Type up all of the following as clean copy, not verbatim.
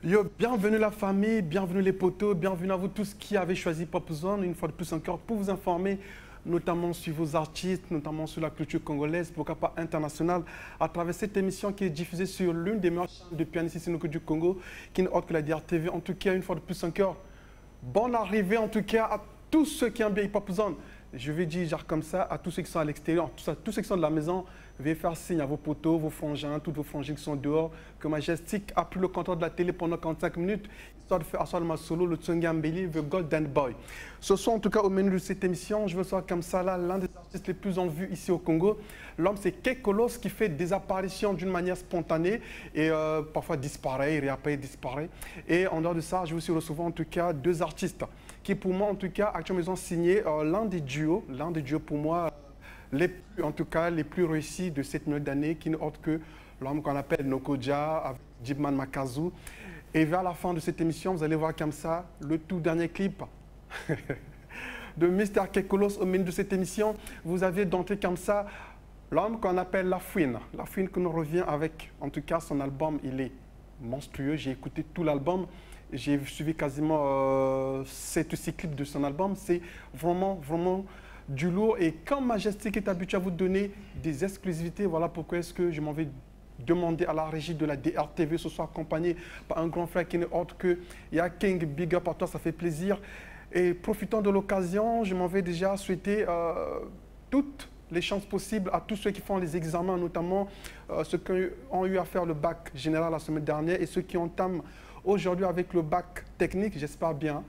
Yo, bienvenue la famille, bienvenue les potos, bienvenue à vous tous qui avez choisi Pop Zone, une fois de plus encore, pour vous informer, notamment sur vos artistes, notamment sur la culture congolaise, pourquoi pas internationale, à travers cette émission qui est diffusée sur l'une des meilleures chaînes de pianistes ici du Congo, qui n'est autre que la DRTV. En tout cas, une fois de plus encore, bonne arrivée en tout cas à tous ceux qui aiment bien Pop Zone. Je vais dire genre comme ça à tous ceux qui sont à l'extérieur, tous ceux qui sont de la maison, veuillez faire signe à vos potos, vos frangins, toutes vos frangines qui sont dehors, que Majestic a pris le contrôle de la télé pendant 45 minutes, histoire de faire asseoir ma solo, le Tsungambeli, The Golden Boy. Ce soir, en tout cas, au menu de cette émission, je veux savoir comme ça, là, l'un des artistes les plus en vue ici au Congo. L'homme, c'est Kekolos, qui fait des apparitions d'une manière spontanée et parfois disparaît, et après disparaît. Et en dehors de ça, je veux aussi recevoir en tout cas deux artistes qui, pour moi, en tout cas, actuellement, ils ont signé l'un des duos pour moi, en tout cas, les plus réussis de cette nouvelle d'année, qui n'est autre que l'homme qu'on appelle Nokodja, avec Djibman Makazu. Et vers la fin de cette émission, vous allez voir comme ça le tout dernier clip de Mr. Kekolos au menu de cette émission. Vous avez d'entrée comme ça l'homme qu'on appelle La Fouine. La Fouine qui nous revient avec, en tout cas, son album, il est monstrueux. J'ai écouté tout l'album. J'ai suivi quasiment 7 ou 6 clips de son album. C'est vraiment du lourd. Et quand Majestic est habitué à vous donner des exclusivités, voilà pourquoi est-ce que je m'en vais demander à la régie de la DRTV ce soir, accompagné par un grand frère qui n'est autre que Ya King. Big up à toi, ça fait plaisir. Et profitant de l'occasion, je m'en vais déjà souhaiter toutes les chances possibles à tous ceux qui font les examens, notamment ceux qui ont eu à faire le bac général la semaine dernière et ceux qui entament aujourd'hui avec le bac technique. J'espère bien.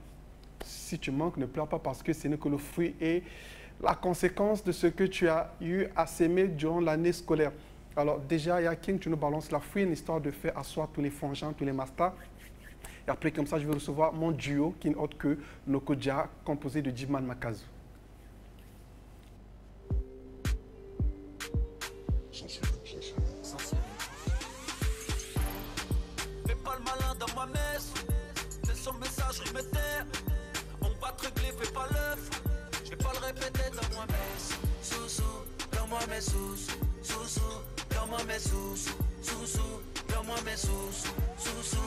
Si tu manques, ne pleure pas parce que ce n'est que le fruit et la conséquence de ce que tu as eu à s'aimer durant l'année scolaire. Alors déjà, Ya King, tu nous balances la fouine, histoire de faire asseoir tous les frangins, tous les masters. Et après, comme ça, je vais recevoir mon duo, qui n'est autre que Nokodja, composé de Djibman Makazu. Fais pas le malin dans ma messe, c'est son message remettait. On va te régler, fais pas l'œuf. Je vais pas le répéter dans ma messe. Sous-sous, dans moi mes sous-sous. Sous-sous, dans moi mes sous-sous. Sous-sous, dans moi mes sous-sous. Sous-sous.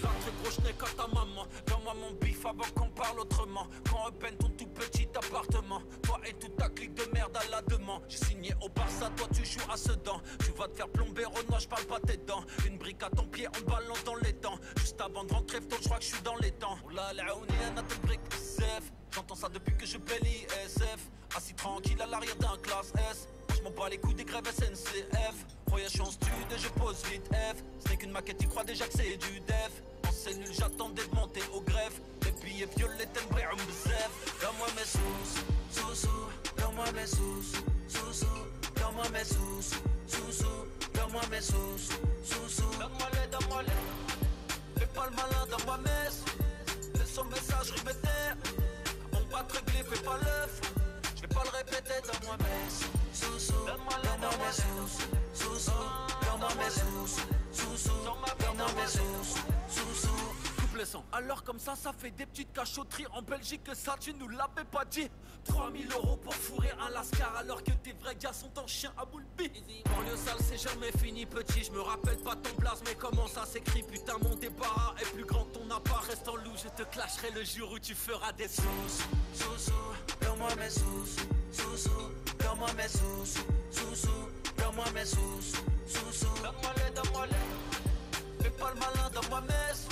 La très gros n'ai qu'à ta maman. Donne-moi mon bif avant qu'on parle autrement. Quand peine ton tout petit appartement. Toi et toute ta clique de merde à la demande. J'ai signé au Barça, toi tu joues à Sedan. Tu vas te faire plomber, Renoir, je parle pas tes dents. Une brique à ton pied en ballon dans les dents. Juste avant de rentrer, je crois que je suis dans les temps. Oula, la ouni, a ton brique, SF. J'entends ça depuis que je paie l'ISF. Assis tranquille à l'arrière d'un classe S. Je m'en bats les couilles des grèves SNCF. Voyage en stud et je pose vite F. Ce n'est qu'une maquette, tu crois déjà que c'est du def. En cellule, j'attendais de monter au greffe. Les billets violets, t'aimerais un bzef. Donne-moi mes sous, sous-sous. Donne-moi mes sous, sous-sous. Donne-moi mes sous, sous-sous. Donne-moi mes sous, sous-sous. Donne-moi-les. Fais pas le malin dans ma messe. C'est son message répété. On va te régler, fais pas l'œuf. Je vais pas le répéter dans moi messe. Sous-sous, donne-moi mes sous, sous-sous. Donne-moi mes sous, sous-sous. Donne-moi mes sous, sous-sous. Couple sang. Alors comme ça fait des petites cachotteries en Belgique. Ça tu nous l'avais pas dit. 3000 € pour fourrer un lascar alors que tes vrais gars sont en chien à boule bille. Banlieue sale c'est jamais fini petit. Je me rappelle pas ton blaze mais comment ça s'écrit. Putain mon débarras est plus grand que ton appart. Reste en loup, je te clasherai le jour où tu feras des sous. Sous-sous, donne-moi mes sous. Sous-sous, donne-moi mes sous. Sous-sous, donne-moi mes sous. Sous-sous, donne-moi-les. Fais pas le malin dans ma messe.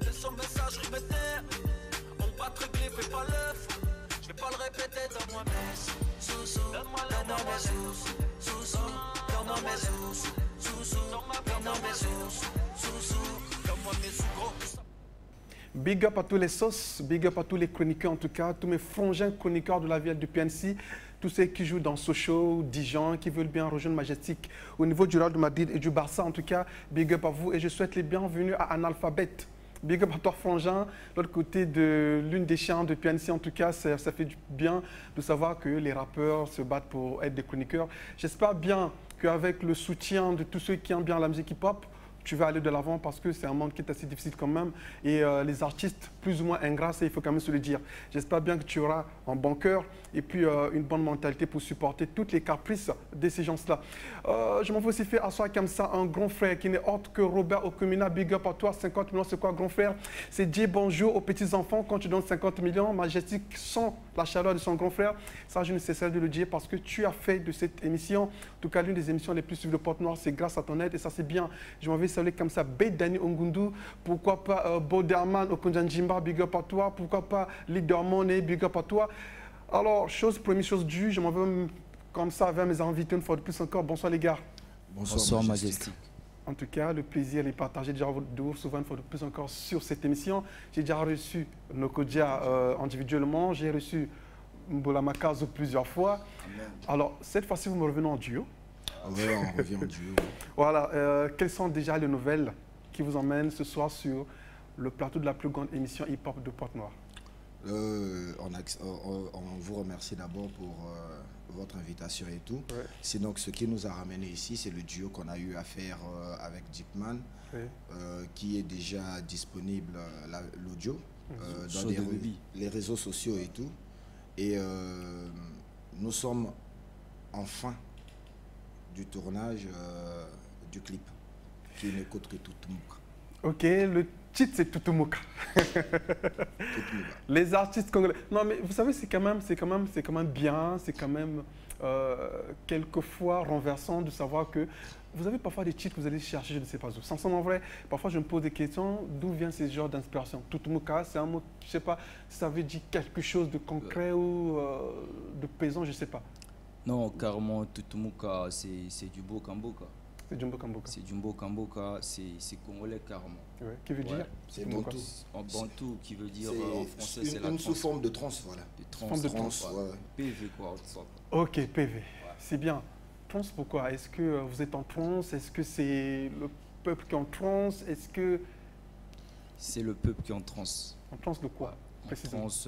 Laisse son message, remettez. On va te régler, fais pas l'œuf. Je vais pas le répéter dans ma messe. Sous-sous, donne-moi mes sous. Sous-sous, donne-moi mes sous. Sous-sous, donne-moi mes sous. Sous-sous, donne-moi mes sous gros. Big up à tous les sauces, big up à tous les chroniqueurs en tout cas, tous mes frangins chroniqueurs de la ville du PNC, tous ceux qui jouent dans Sochaux, Dijon, qui veulent bien rejoindre Majestic au niveau du Real de Madrid et du Barça en tout cas, big up à vous et je souhaite les bienvenus à Analphabet. Big up à toi frangin, de l'autre côté de l'une des chiens de PNC en tout cas, ça fait du bien de savoir que les rappeurs se battent pour être des chroniqueurs. J'espère bien qu'avec le soutien de tous ceux qui aiment bien la musique hip-hop, tu vas aller de l'avant parce que c'est un monde qui est assez difficile quand même et les artistes plus ou moins ingrats, il faut quand même se le dire. J'espère bien que tu auras un bon cœur et puis une bonne mentalité pour supporter toutes les caprices de ces gens-là. Je m'en vais aussi faire asseoir comme ça un grand frère qui n'est autre que Robert Okomina. Big up à toi, 50 millions, c'est quoi grand frère? C'est dire bonjour aux petits-enfants quand tu donnes 50 millions. Majestic sans la chaleur de son grand frère. Ça, je ne cesserai de le dire parce que tu as fait de cette émission, en tout cas l'une des émissions les plus suivies de Porte-Noire, c'est grâce à ton aide et ça c'est bien. Je m'en vais saluer comme ça Bedani Ongundu, pourquoi pas Boderman Okunjanjimba, big up à toi, pourquoi pas Leader Money, big up à toi. Alors, première chose due, je m'en vais comme ça vers mes invités une fois de plus encore. Bonsoir les gars. Bonsoir Majestic. En tout cas, le plaisir est partagé déjà de vous souvent une fois de plus encore sur cette émission. J'ai déjà reçu Nokodia individuellement, j'ai reçu Mbolamakazo plusieurs fois. Amen. Alors, cette fois-ci, vous me revenez en duo. Oui, on revient en duo. Voilà, quelles sont déjà les nouvelles qui vous emmènent ce soir sur le plateau de la plus grande émission hip-hop de Porte-Noire? On vous remercie d'abord pour votre invitation et tout. Ouais. Sinon, ce qui nous a ramené ici, c'est le duo qu'on a eu à faire avec Deepman, Ouais. qui est déjà disponible, l'audio, dans Sur les réseaux sociaux et tout. Et nous sommes en fin du tournage du clip, qui ne coûte que Tutumuka. Ok, le titre c'est Tutumuka. Les artistes congolais. Non mais vous savez, c'est quand même bien, c'est quand même quelquefois renversant de savoir que vous avez parfois des titres que vous allez chercher, je ne sais pas où. Sincèrement vrai, parfois je me pose des questions, d'où vient ce genre d'inspiration? Tutumuka, c'est un mot, je ne sais pas, ça veut dire quelque chose de concret ou de pesant, je ne sais pas. Non, carrément, Tutumuka, c'est du beau Kamboka. C'est Jumbo Kamboka. C'est Jumbo Kamboka, c'est congolais carrément. Ouais. Qui veut dire C'est Tutumbuka. Bantou. En bantou, qui veut dire en français, C'est c'est la une sous-forme de trance, voilà. Forme de trance, ouais. PV quoi, ça. Ok, PV, c'est bien. Trance pourquoi? Est-ce que vous êtes en trance? Est-ce que c'est le peuple qui est en trance? Est-ce que... C'est le peuple qui est en transe. En trance de quoi En précisément? transe,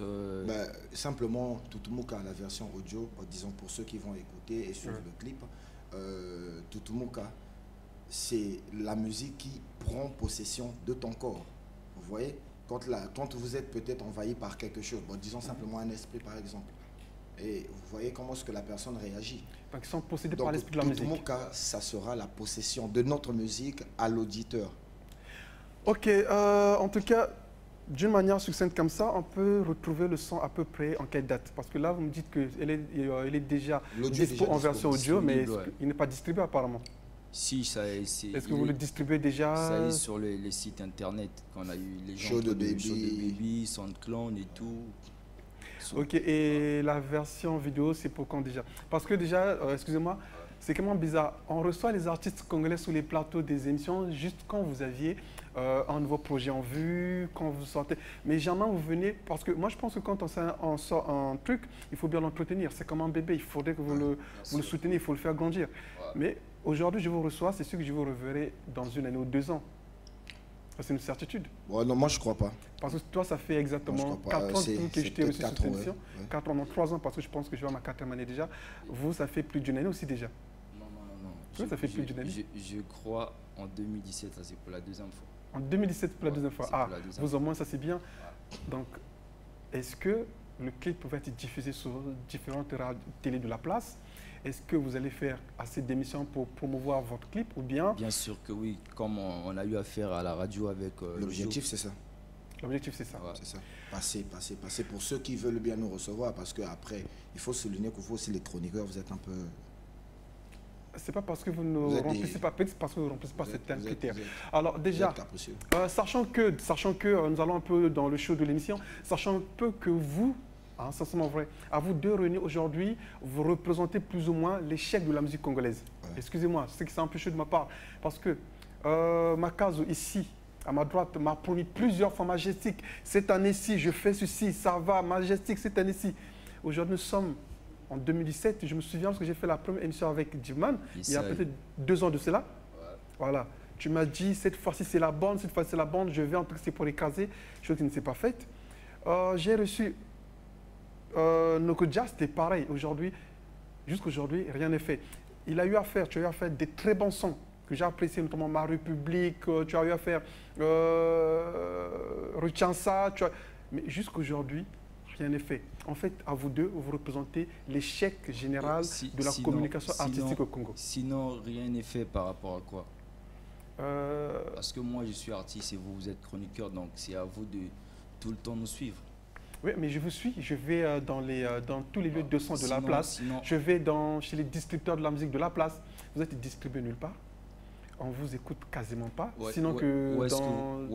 Simplement, Tutumuka, la version audio, disons pour ceux qui vont écouter et suivre le clip, Tutumuka, c'est la musique qui prend possession de ton corps. Vous voyez, quand vous êtes peut-être envahi par quelque chose, disons simplement un esprit par exemple, et vous voyez comment est-ce que la personne réagit. Donc ils sont possédés Donc, par l'esprit de la musique. Tutumuka, ça sera la possession de notre musique à l'auditeur. Ok, en tout cas, d'une manière succincte comme ça, on peut retrouver le son à peu près en quelle date? Parce que là, vous me dites qu'il est déjà dispo en version audio, mais il n'est pas distribué apparemment. si, ça Est-ce que vous le distribuez déjà? Ça est sur les sites internet, qu'on a eu les gens Show de Baby, Baby, SoundCloud et tout. Ok, et la version vidéo, c'est pour quand déjà? Parce que déjà, excusez-moi, c'est quand même bizarre. On reçoit les artistes congolais sur les plateaux des émissions juste quand vous aviez un nouveau projet en vue, quand vous sortez. Mais jamais vous venez, parce que moi je pense que quand on sort un truc, il faut bien l'entretenir. C'est comme un bébé, il faudrait que vous le souteniez, il faut le faire grandir. Mais aujourd'hui, je vous reçois, c'est sûr que je vous reverrai dans 1 année ou 2 ans. C'est une certitude. Ouais, non, moi je crois pas. Parce que toi, ça fait exactement 4 ans que je t'ai reçu sur cette émission. 4 ans, non, 3 ans, parce que je pense que je vais à ma 4e année déjà. Vous, ça fait plus d'1 année aussi déjà. Non. Oui, ça fait plus d'1 année. Je crois en 2017, ça c'est pour la 2e fois. En 2017 pour la 2e fois. Ah, vous au moins, ça c'est bien. Ouais. Donc, est-ce que le clip pouvait être diffusé sur différentes télés de la place? Est-ce que vous allez faire assez d'émissions pour promouvoir votre clip ou bien? Bien sûr que oui, comme on a eu affaire à la radio avec L'objectif, c'est ça. L'objectif, c'est ça. Ouais. C'est ça. Passer pour ceux qui veulent bien nous recevoir, parce qu'après, il faut souligner que vous aussi, les chroniqueurs, vous êtes un peu... C'est pas parce que vous Vous ne êtes remplissez pas, peut-être parce que vous ne remplissez pas Vous êtes- certains vous êtes- critères. vous êtes- Alors vous déjà, êtes capricieux. sachant que nous allons un peu dans le show de l'émission, sachant un peu que vous, sincèrement vrai, à vous deux réunis aujourd'hui, vous représentez plus ou moins l'échec de la musique congolaise. Ouais. Excusez-moi, c'est que c'est un peu chaud de ma part, parce que Makazo, ici, à ma droite, m'a promis plusieurs fois Majestic. Cette année-ci, je fais ceci, ça va, Majestic, cette année-ci. Aujourd'hui, nous sommes en 2017, je me souviens parce que j'ai fait la première émission avec Jimman, il y a peut-être 2 ans de cela. Voilà. Tu m'as dit, cette fois-ci c'est la bonne, cette fois-ci c'est la bonne, je vais en tout cas c'est pour écraser, chose qui ne s'est pas faite. J'ai reçu Noko Jazz, c'était pareil. Aujourd'hui, jusqu'aujourd'hui, rien n'est fait. Tu as eu à faire des très bons sons que j'ai appréciés, notamment Ma République, tu as eu à faire Ruchansa, mais jusqu'aujourd'hui, rien n'est fait. En fait, à vous deux, vous représentez l'échec général de la communication artistique au Congo. Sinon, rien n'est fait par rapport à quoi? Parce que moi, je suis artiste et vous, vous êtes chroniqueur, donc c'est à vous de tout le temps nous suivre. Oui, mais je vous suis. Je vais dans tous les lieux de son de la place. Je vais chez les distributeurs de la musique de la place. Vous êtes distribué nulle part. On ne vous écoute quasiment pas. Sinon où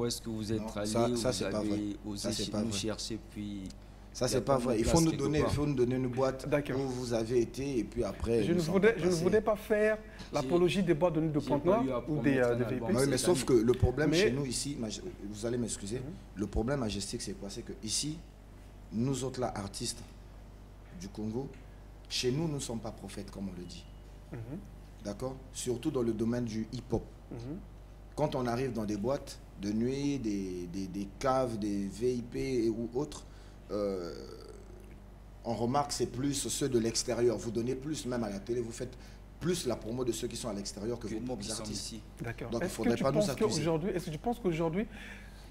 est-ce que vous êtes allé? Ça, c'est pas vrai. Osé nous chercher, puis... Ça, c'est pas vrai. Il faut nous donner une boîte où vous avez été et puis après... Je ne voudrais pas faire l'apologie des boîtes données de Pointe-Noire ou des véhicules. Oui, mais sauf que le problème chez nous ici, vous allez m'excuser, le problème Majestic, c'est quoi? C'est que ici, nous autres là, artistes du Congo, chez nous, nous ne sommes pas prophètes, comme on le dit. D'accord? Surtout dans le domaine du hip-hop. Quand on arrive dans des boîtes de nuit, des caves, des VIP ou autres, on remarque que c'est plus ceux de l'extérieur. Vous donnez plus, même à la télé, vous faites plus la promo de ceux qui sont à l'extérieur que vos propres artistes. D'accord. Donc il ne faudrait pas nous accuser. Est-ce que tu penses qu'aujourd'hui,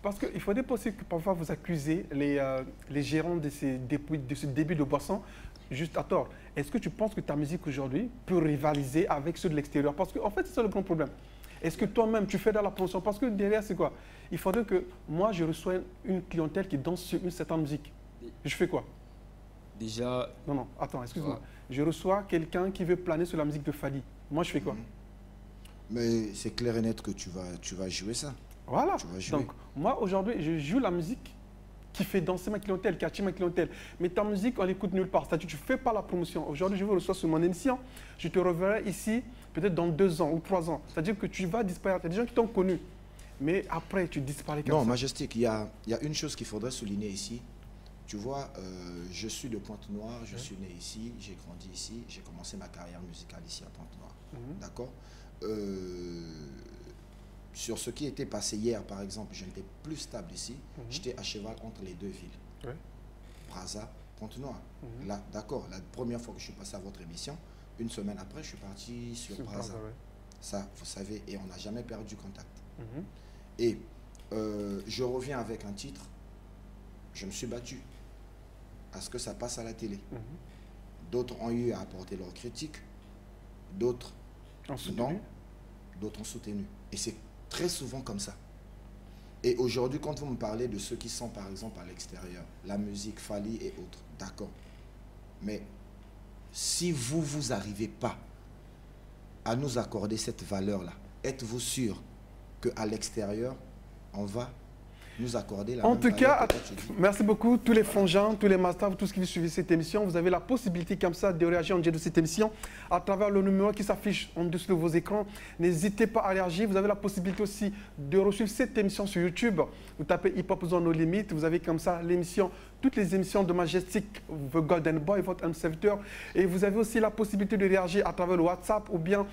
parce qu'il faudrait pas aussi que parfois vous accusez les gérants de ce début de boisson, juste à tort. Est-ce que tu penses que ta musique aujourd'hui peut rivaliser avec ceux de l'extérieur? Parce qu'en fait, c'est ça le grand problème. Est-ce que toi-même, tu fais dans la promotion? Parce que derrière, c'est quoi? Il faudrait que moi, je reçois une clientèle qui danse sur une certaine musique. Je fais quoi? Déjà... Non, attends, excuse-moi. Je reçois quelqu'un qui veut planer sur la musique de Fali. Moi, je fais quoi? Mais c'est clair et net que tu vas jouer ça. Voilà. Donc, moi, aujourd'hui, je joue la musique qui fait danser ma clientèle, qui attire ma clientèle. Mais ta musique, on l'écoute nulle part. C'est-à-dire que tu ne fais pas la promotion. Aujourd'hui, je vous reçois sur mon émission. Je te reverrai ici, peut-être dans 2 ans ou 3 ans. C'est-à-dire que tu vas disparaître. Il y a des gens qui t'ont connu. Mais après, tu disparais comme ça. Non, Majestic, il y a une chose qu'il faudrait souligner ici. Tu vois, je suis de Pointe-Noire, je suis né ici, j'ai grandi ici, j'ai commencé ma carrière musicale ici à Pointe-Noire. D'accord? Sur ce qui était passé hier, par exemple, je n'étais plus stable ici. J'étais à cheval entre les 2 villes. Brazza, Pointe-Noire. Là, d'accord, la première fois que je suis passé à votre émission, une semaine après, je suis parti sur Brazza. Ça, vous savez, et on n'a jamais perdu contact. Et je reviens avec un titre. Je me suis battu à ce que ça passe à la télé. D'autres ont eu à apporter leurs critiques, d'autres non, d'autres ont soutenu. Et c'est très souvent comme ça. Et aujourd'hui, quand vous me parlez de ceux qui sont par exemple à l'extérieur, la musique, Fali et autres, d'accord. Mais si vous n'arrivez pas à nous accorder cette valeur-là, êtes-vous sûr qu'à l'extérieur, on va nous accorder la même valeur? En tout cas, merci beaucoup tous les frangins, tous les masters, tous ceux qui suivent cette émission. Vous avez la possibilité comme ça de réagir en direct de cette émission à travers le numéro qui s'affiche en dessous de vos écrans. N'hésitez pas à réagir. Vous avez la possibilité aussi de reçuivre cette émission sur YouTube. Vous tapez Hip Hop Zone No Limit. Vous avez comme ça l'émission, toutes les émissions de Majestic, The Golden Boy, votre âme serviteur. Et vous avez aussi la possibilité de réagir à travers le WhatsApp ou bien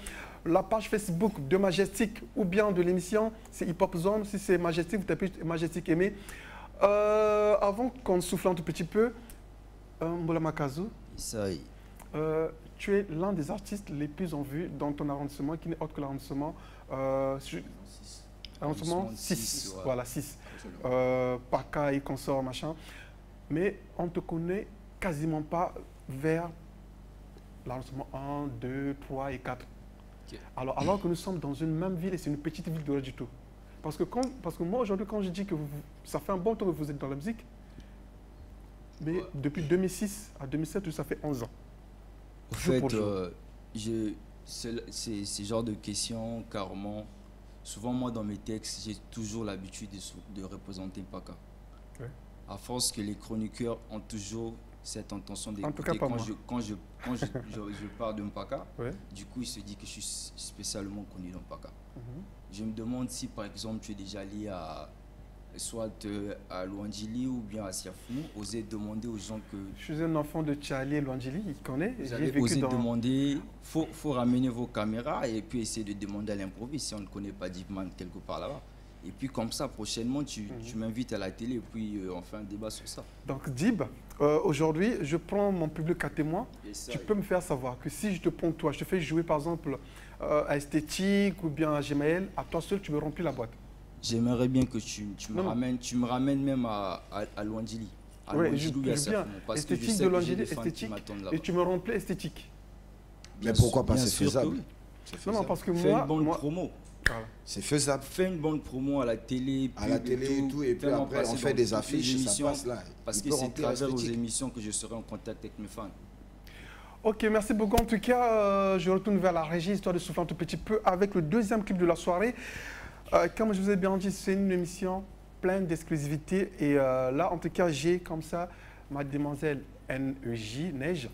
la page Facebook de Majestic ou bien de l'émission, c'est Hip Hop Zone. Si c'est Majestic, vous tapez Majestic Aimé. Avant qu'on souffle un tout petit peu, Mbola Makazo, tu es l'un des artistes les plus en vue dans ton arrondissement, qui n'est autre que l'arrondissement 6. Voilà, 6. Paka et consort, machin. Mais on ne te connaît quasiment pas vers l'arrondissement 1, 2, 3 et 4. Alors que nous sommes dans une même ville et c'est une petite ville de rien du tout. Parce que moi aujourd'hui, quand je dis que ça fait un bon temps que vous êtes dans la musique, mais depuis 2006 à 2007, ça fait 11 ans. En fait, C'est genre de questions, carrément. Souvent, moi, dans mes textes, j'ai toujours l'habitude de représenter Mpaka. Ouais. À force que les chroniqueurs ont toujours cette intention d'écouter quand je parle de Mpaka, ouais. Du coup, il se dit que je suis spécialement connu dans Mpaka. Je me demande si, par exemple, tu es déjà allé soit à Luandjili ou bien à Siafou, oser demander aux gens que... Je suis un enfant de Tchali et Luandjili, il connaît. Vous avez osé demander, faut ramener vos caméras et puis essayer de demander à l'improviste si on ne connaît pas Deepman quelque part là-bas. Et puis comme ça, prochainement, tu m'invites à la télé et puis on fait un débat sur ça. Donc Dib, aujourd'hui, je prends mon public à témoin. Tu peux me faire savoir que si je te prends toi, je te fais jouer par exemple à Esthétique ou bien à Gmaël, à toi seul, tu me remplis la boîte. J'aimerais bien que tu me ramènes même à Luandjili. Oui, je viens. Esthétique de Luandjili, Esthétique, et tu me remplis Esthétique. Mais pourquoi pas, c'est faisable. Non, parce que fais une bonne promo. Voilà. C'est faisable. Fais une bonne promo à la télé. À la télé et tout, et puis après on fait des affiches, ça passe là. Parce que c'est à travers aux émissions que je serai en contact avec mes fans. Ok, merci beaucoup. En tout cas, je retourne vers la régie, histoire de souffler un tout petit peu avec le deuxième clip de la soirée. Comme je vous ai bien dit, c'est une émission pleine d'exclusivité. Et là, en tout cas, j'ai comme ça mademoiselle NEJ, Neige,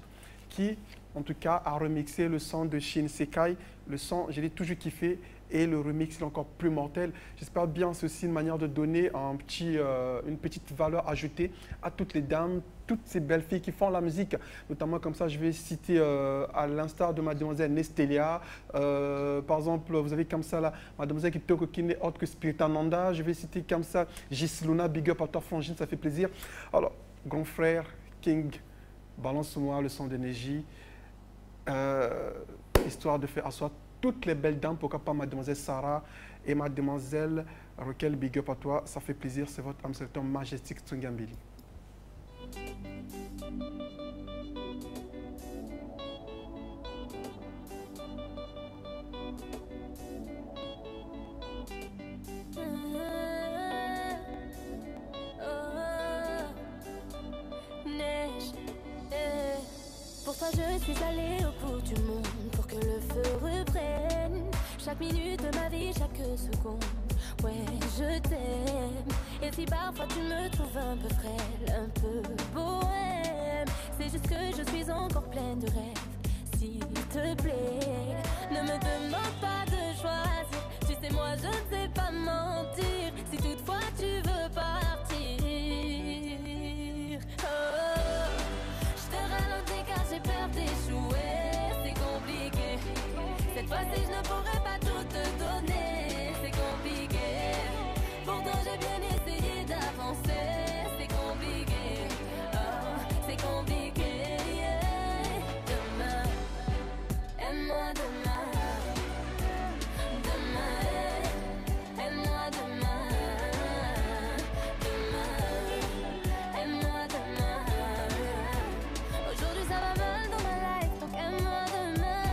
qui, en tout cas, a remixé le son de Shin Sekai. Le son, je l'ai toujours kiffé. Et le remix est encore plus mortel. J'espère bien c'est aussi une manière de donner une petite valeur ajoutée à toutes les dames, toutes ces belles filles qui font la musique. Notamment comme ça, je vais citer à l'instar de mademoiselle Nestelia. Par exemple, vous avez comme ça là, mademoiselle Kitoko qui n'est autre que Spiritananda. Je vais citer comme ça Gisluna, Big Up à toi Frangine, ça fait plaisir. Alors, grand frère, King, balance-moi le son d'énergie. Histoire de faire asseoir toutes les belles dames, pourquoi pas mademoiselle Sarah et mademoiselle Raquel, big up à toi, ça fait plaisir, c'est votre Amsterdam Majestic Tsungambili. Pour toi je suis allée au bout du monde pour que le feu reprenne. Chaque minute de ma vie, chaque seconde, ouais je t'aime. Et si parfois tu me trouves un peu frêle, un peu bohème, c'est juste que je suis encore pleine de rêves. S'il te plaît, ne me demande pas de choisir. Tu sais moi je ne sais pas mentir. Si toutefois tu veux partir, j'ai peur d'échouer, c'est compliqué. Cette fois-ci je ne pourrai pas tout te donner, c'est compliqué. Pourtant j'ai bien essayé d'avancer, c'est compliqué. Oh, c'est compliqué. Yeah. Demain, aime-moi demain. Demain, aime-moi demain. Demain, aime-moi demain. Aujourd'hui ça va mal dans ma life, donc aime-moi demain.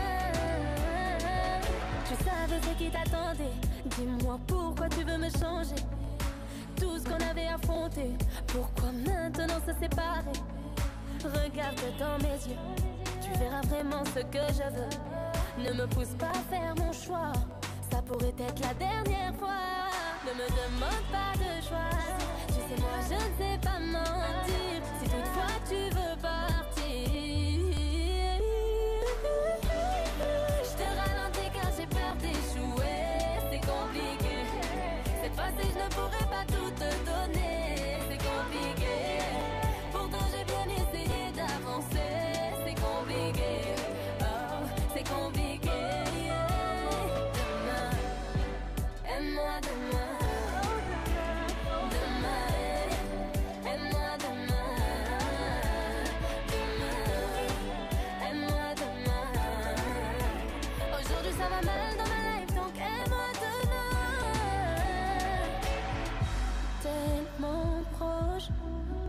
Je savais ce qui t'attendait, dis-moi pourquoi tu veux me changer. Tout ce qu'on avait affronté, pourquoi maintenant se séparer? Regarde dans mes yeux, tu verras vraiment ce que je veux. Ne me pousse pas à faire mon choix, ça pourrait être la dernière fois. Ne me demande pas de choisir, tu sais moi je ne sais pas mentir. Si toutefois tu veux partir, je te ralentis car j'ai peur d'échouer, c'est compliqué. Cette fois-ci je ne pourrai pas tout te donner, c'est compliqué. Pourtant j'ai bien essayé d'avancer, c'est compliqué. Oh, c'est compliqué. Demain, aime-moi demain.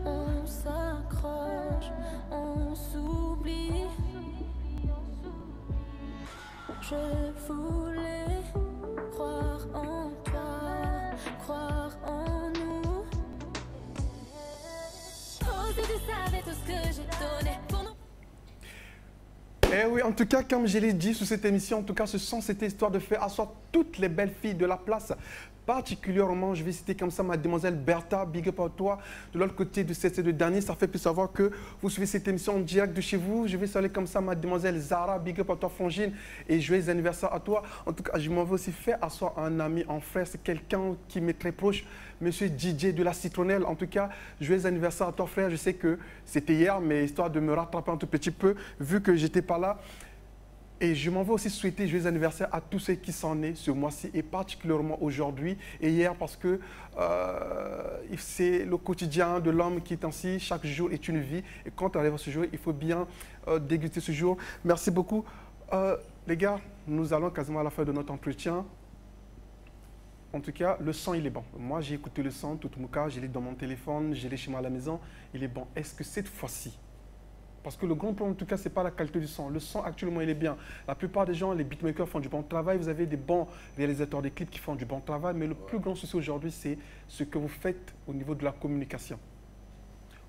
On s'accroche, on s'oublie. Je voulais croire en toi, croire en nous. Oh, si tu savais tout ce que j'ai donné pour nous. Eh oui, en tout cas, comme je l'ai dit sur cette émission, en tout cas, ce sont cette histoire de faire asseoir toutes les belles filles de la place. Particulièrement, je vais citer comme ça mademoiselle Bertha, big up à toi. De l'autre côté de cette de dernier, ça fait plus savoir que vous suivez cette émission en direct de chez vous. Je vais saluer comme ça mademoiselle Zara, big up à toi Frangine et joyeux anniversaire à toi. En tout cas, je m'en vais aussi faire asseoir un ami, un frère, c'est quelqu'un qui m'est très proche, monsieur DJ de la Citronnelle. En tout cas, joyeux anniversaire à toi frère. Je sais que c'était hier, mais histoire de me rattraper un tout petit peu, vu que j'étais pas là. Et je m'en vais aussi souhaiter joyeux anniversaire à tous ceux qui sont nés ce mois-ci et particulièrement aujourd'hui et hier parce que c'est le quotidien de l'homme qui est ainsi. Chaque jour est une vie et quand on arrive à ce jour, il faut bien déguster ce jour. Merci beaucoup. Les gars, nous allons quasiment à la fin de notre entretien. En tout cas, le son, il est bon. Moi, j'ai écouté le son, tout mon cas, je l'ai dans mon téléphone, je l'ai chez moi à la maison. Il est bon. Est-ce que cette fois-ci, parce que le grand problème, en tout cas, ce n'est pas la qualité du son. Le son, actuellement, il est bien. La plupart des gens, les beatmakers font du bon travail. Vous avez des bons réalisateurs des clips qui font du bon travail. Mais le plus grand souci aujourd'hui, c'est ce que vous faites au niveau de la communication.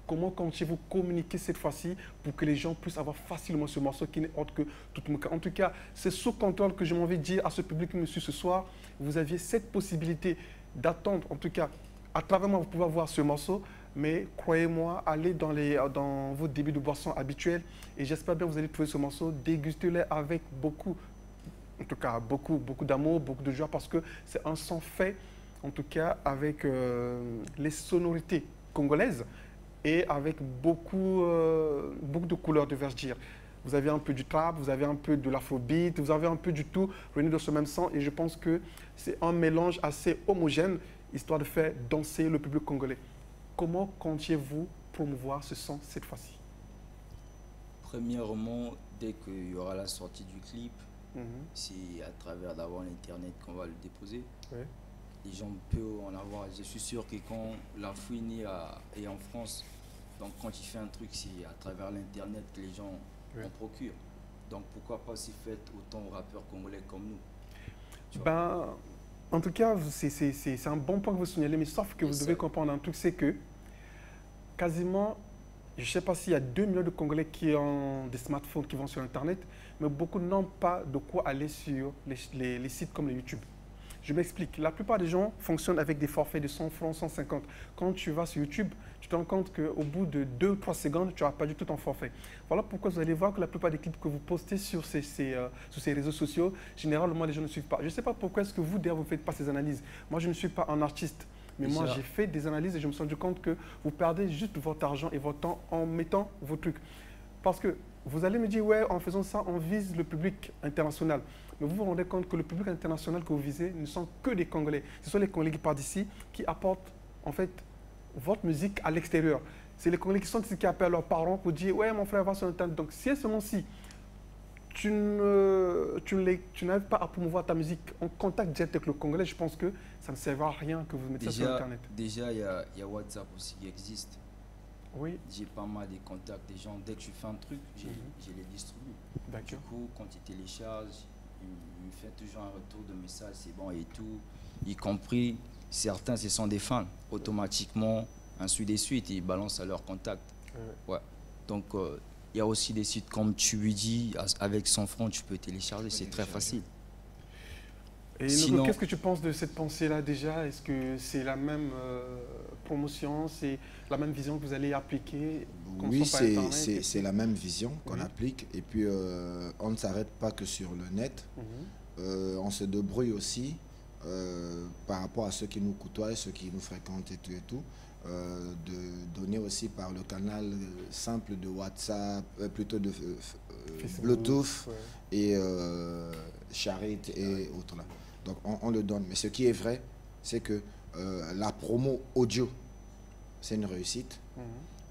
Comment comptez-vous communiquer cette fois-ci pour que les gens puissent avoir facilement ce morceau qui n'est autre que tout le monde. En tout cas, c'est sous contrôle que je m'en vais dire à ce public qui me suit ce soir. Vous aviez cette possibilité d'attendre, en tout cas, à travers moi, vous pouvez avoir ce morceau. Mais croyez-moi, allez dans vos débits de boisson habituels et j'espère bien que vous allez trouver ce morceau, dégustez-le avec beaucoup, en tout cas beaucoup d'amour, beaucoup de joie parce que c'est un son fait, en tout cas avec les sonorités congolaises et avec beaucoup de couleurs, devrais-je dire. Vous avez un peu du trap, vous avez un peu de l'afrobeat, vous avez un peu du tout réuni dans ce même son et je pense que c'est un mélange assez homogène histoire de faire danser le public congolais. Comment comptiez-vous promouvoir ce son cette fois-ci? Premièrement, dès qu'il y aura la sortie du clip, c'est à travers d'avoir l'internet qu'on va le déposer. Oui. Les gens peuvent en avoir. Je suis sûr que quand la fouine est en France, donc quand il fait un truc, c'est à travers l'internet que les gens en procurent. Donc pourquoi pas aussi faire autant aux rappeurs congolais comme nous? Ben, en tout cas, c'est un bon point que vous signalez, mais sauf que vous devez comprendre un truc, c'est que quasiment, je ne sais pas s'il y a 2 millions de Congolais qui ont des smartphones qui vont sur Internet, mais beaucoup n'ont pas de quoi aller sur les sites comme le YouTube. Je m'explique. La plupart des gens fonctionnent avec des forfaits de 100 francs, 150. Quand tu vas sur YouTube, tu te rends compte qu'au bout de 2 ou 3 secondes, tu n'as pas du tout ton forfait. Voilà pourquoi vous allez voir que la plupart des clips que vous postez sur ces réseaux sociaux, généralement, les gens ne suivent pas. Je ne sais pas pourquoi est-ce que vous, d'ailleurs, vous ne faites pas ces analyses. Moi, je ne suis pas un artiste. Mais moi, j'ai fait des analyses et je me suis rendu compte que vous perdez juste votre argent et votre temps en mettant vos trucs. Parce que vous allez me dire, ouais, en faisant ça, on vise le public international. Mais vous vous rendez compte que le public international que vous visez ne sont que des Congolais. Ce sont les Congolais qui partent d'ici, qui apportent, en fait, votre musique à l'extérieur. C'est les Congolais qui sont ici, qui appellent leurs parents pour dire, ouais, mon frère va sur Internet. Donc, si seulement si tu n'arrives pas à promouvoir ta musique en contact direct avec le Congolais, je pense que ça ne sert à rien que vous mettiez ça sur Internet. Déjà, il y a WhatsApp aussi qui existe. Oui. J'ai pas mal de contacts des gens. Dès que je fais un truc, je les distribue. Du coup, quand ils téléchargent, ils me font toujours un retour de message, c'est bon et tout. Y compris, certains, ce sont des fans. Automatiquement, ainsi de suite, ils balancent à leur contact. Ouais. Donc, il y a aussi des sites comme Tuidi, avec 100 francs, tu peux télécharger, c'est très facile. Et sinon, qu'est-ce que tu penses de cette pensée-là déjà? Est-ce que c'est la même promotion, c'est la même vision que vous allez appliquer? Oui, c'est la même vision qu'on applique. Et puis, on ne s'arrête pas que sur le net. On se débrouille aussi par rapport à ceux qui nous côtoient, ceux qui nous fréquentent et tout. De donner aussi par le canal simple de WhatsApp, plutôt de Bluetooth et Charit et autres là. Donc on le donne. Mais ce qui est vrai, c'est que la promo audio, c'est une réussite.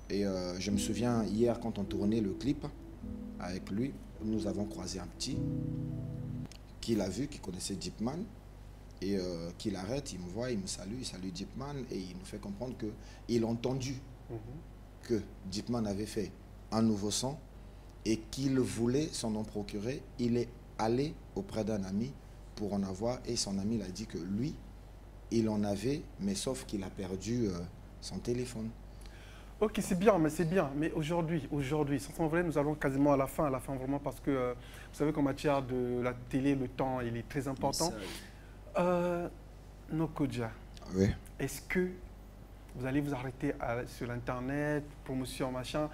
Et je me souviens hier quand on tournait le clip avec lui, nous avons croisé un petit qui l'a vu, qui connaissait Deepman. Et qu'il arrête, il me voit, il me salue, il salue Deepman et il nous fait comprendre qu'il a entendu que Deepman avait fait un nouveau son et qu'il voulait s'en en procurer. Il est allé auprès d'un ami pour en avoir et son ami l'a dit que lui, il en avait, mais sauf qu'il a perdu son téléphone. Ok, c'est bien, mais c'est bien. Mais aujourd'hui, sans vrai, nous allons quasiment à la fin vraiment, parce que vous savez qu'en matière de la télé, le temps, il est très important. Noko Dia, Oui. est-ce que vous allez vous arrêter sur l'Internet, promotion, machin?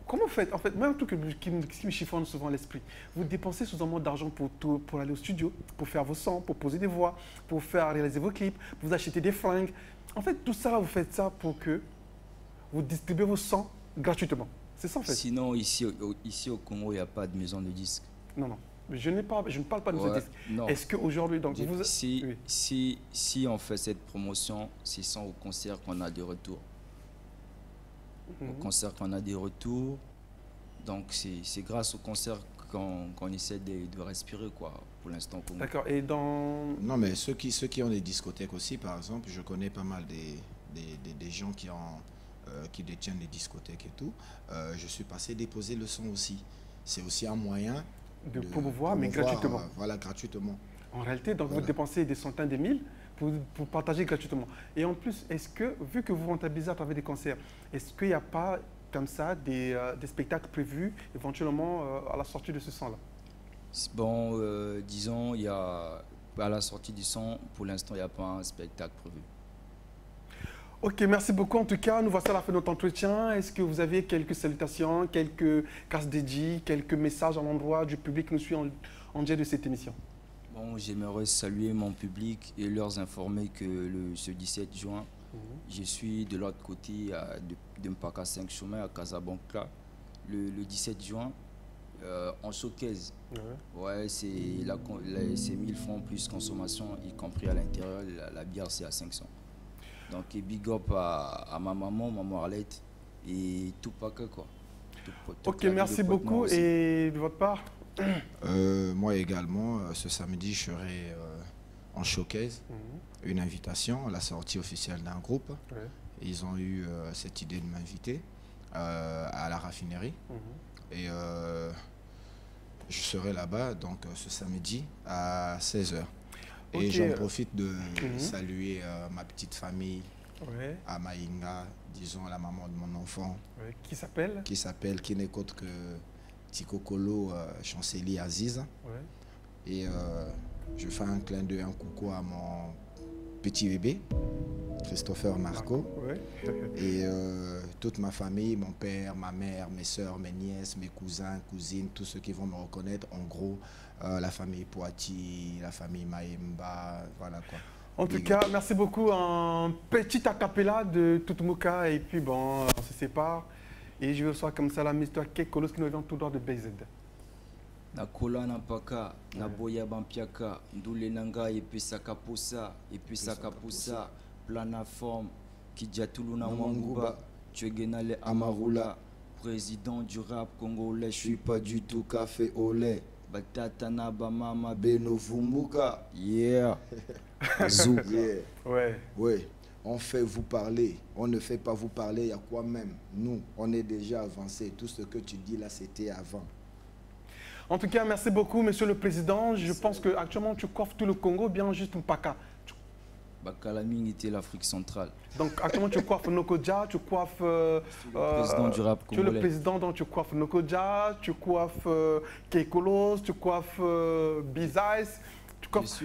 Comment vous faites? En fait, même un truc qui me chiffonne souvent l'esprit. Vous dépensez suffisamment d'argent pour aller au studio, pour faire vos sons, pour poser des voix, pour faire réaliser vos clips, vous achetez des fringues. En fait, tout ça, vous faites ça pour que vous distribuez vos sons gratuitement. C'est ça, en fait. Sinon, ici au Congo, il n'y a pas de maison de disques. Non. Je ne parle pas de maison de disques. Est-ce qu'aujourd'hui, donc vous... Si on fait cette promotion, c'est sans au concert qu'on a des retours. Au concert qu'on a des retours. Donc, c'est grâce au concert qu'on essaie de respirer, quoi, pour l'instant. D'accord. Et dans... Non, mais ceux qui ont des discothèques aussi, par exemple, je connais pas mal des gens qui détiennent des discothèques et tout. Je suis passé déposer le son aussi. C'est aussi un moyen de promouvoir, mais gratuitement. Voilà, gratuitement. En réalité, donc vous dépensez des centaines de mille pour partager gratuitement. Et en plus, est-ce que, vu que vous rentabilisez à travers des concerts, est-ce qu'il n'y a pas comme ça des spectacles prévus éventuellement à la sortie de ce son-là? Bon, disons, à la sortie du son, pour l'instant, il n'y a pas un spectacle prévu. Ok, merci beaucoup. En tout cas, nous voici à la fin de notre entretien. Est-ce que vous avez quelques salutations, quelques casse dédiées, quelques messages à l'endroit du public qui nous suit en direct de cette émission? Bon, j'aimerais saluer mon public et leur informer que ce 17 juin, je suis de l'autre côté de Mpaka 5 chemin à Casablanca. Le 17 juin, en showcase. Ouais, c'est 1000 francs plus consommation, y compris à l'intérieur. La bière, c'est à 500. Donc, big up à ma maman Arlette et tout Paka, quoi. Ok, merci beaucoup. Et de votre part? Moi également, ce samedi, je serai en showcase, une invitation à la sortie officielle d'un groupe. Ils ont eu cette idée de m'inviter à la raffinerie. Et je serai là-bas donc ce samedi à 16 h. Et j'en profite de saluer ma petite famille, à Maïnga, disons la maman de mon enfant. Qui s'appelle? Qui n'est qu'autre que Tikokolo Chancelier Aziz. Et je fais un clin d'œil, un coucou à mon petit bébé, Christopher Marco. Et toute ma famille, mon père, ma mère, mes soeurs, mes nièces, mes cousins, cousines, tous ceux qui vont me reconnaître. En gros, la famille Poiti, la famille Maemba, voilà quoi. En tout cas, merci beaucoup. Un petit acapella de Tutumuka et puis bon, on se sépare. Et je reçois comme ça la Mr. Kekolos qui nous vient tout droit de BZ. Na kola na paka, na boya bampiaka, ndule nanga et puis sakapusa, planaforme, Kidjatulu na Mwanguba, Tchegenale Amarula, président du rap congolais, je suis pas du tout café au lait. Batatana Bamama Beno Vumbuka, yeah. Ouais. On fait vous parler, on ne fait pas vous parler, il y a quoi même? Nous, on est déjà avancé. Tout ce que tu dis là, c'était avant. En tout cas, merci beaucoup, Monsieur le Président. Je pense qu'actuellement, tu coiffes tout le Congo, bien juste Mpaka. Bakalaming était l'Afrique centrale. Donc, actuellement, tu coiffes Noko Dia, tu coiffes... le président du rap congolais. Tu es le président, donc tu coiffes Noko Dia, tu coiffes Kekolos, tu coiffes Bizaïs.